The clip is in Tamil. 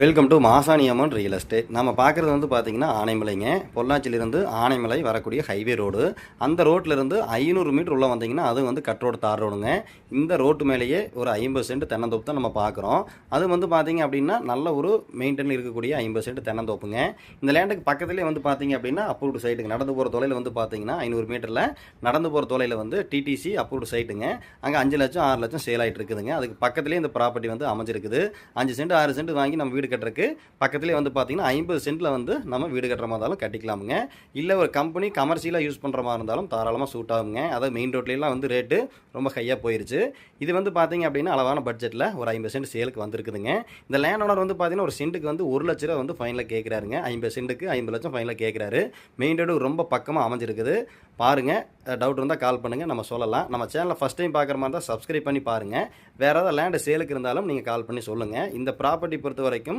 Welcome to Masani Amman real estate. நம்ம பார்க்குறது வந்து பார்த்திங்கன்னா ஆனைமலைங்க. பொள்ளாச்சியிலிருந்து ஆனைமலை வரக்கூடிய ஹைவே ரோடு. அந்த ரோட்டிலிருந்து 500 மீட்டர் உள்ளே வந்தீங்கன்னா அது வந்து கட் ரோடு, தார் ரோடுங்க. இந்த ரோட்டு மேலேயே ஒரு 50 சென்ட் தென்னந்தோப்பு தான் நம்ம பார்க்குறோம். அது வந்து பார்த்திங்க அப்படின்னா நல்ல ஒரு மெயின்டைன் இருக்கக்கூடிய 50 சென்ட் தென்னந்தோப்புங்க. இந்த லேண்டுக்கு பக்கத்துலேயே வந்து பார்த்திங்க அப்படின்னா அப்ரூவ்டு சைட்டுங்க. நடந்து போகிற தொலைவில் வந்து பார்த்திங்கன்னா 500 மீட்டரில் நடந்து போகிற தொலைவில் வந்து டிடிசி அப்ரூவ்டு சைட்டுங்க. அங்கே 5 லட்சம் 6 லட்சம் சேல் ஆகிட்டு இருக்குதுங்க. அதுக்கு பக்கத்துலேயே இந்த ப்ராப்பர்ட்டி வந்து அமைஞ்சிருக்குது. 5 சென்ட் 6 சென்ட் வாங்கி நம்ம வீடு கட்டுறதுக்கு பக்கத்துலேயே வந்து பார்த்தீங்கன்னா 50 சென்ட்டில் வந்து நம்ம வீடு கட்டுற மாதிரி இருந்தாலும் கட்டிக்கலாமுங்க. இல்லை ஒரு கம்பெனி கமர்ஷியலாக யூஸ் பண்ணுற மாதிரி இருந்தாலும் தாராளமாக சூட் ஆகுங்க. அதாவது மெயின் ரோட்லாம் வந்து ரேட்டு ரொம்ப ஹையாக போயிருச்சு. இது வந்து பார்த்தீங்க அப்படின்னா அளவான பட்ஜெட்டில் ஒரு 50 சென்ட் சேலுக்கு வந்துருக்குதுங்க. இந்த லேண்ட் ஓனர் வந்து பார்த்தீங்கன்னா ஒரு சென்ட்டுக்கு வந்து 1 லட்ச ரூபா வந்து ஃபைனலாக கேட்குறாருங்க. 50 சென்ட்டுக்கு 50 லட்சம் ஃபைனலாக கேட்குறாரு. மெயின் ரோடு ரொம்ப பக்கமாக அமைஞ்சிருக்குது. பாருங்கள், டவுட் இருந்தால் கால் பண்ணுங்கள், நம்ம சொல்லலாம். நம்ம சேனலை ஃபஸ்ட் டைம் பார்க்குற மாதிரி தான் சப்ஸ்கிரைப் பண்ணி பாருங்கள். வேறு ஏதாவது லேண்டு சேலுக்கு இருந்தாலும் நீங்கள் கால் பண்ணி சொல்லுங்கள். இந்த ப்ராப்பர்ட்டி பொறுத்த வரைக்கும்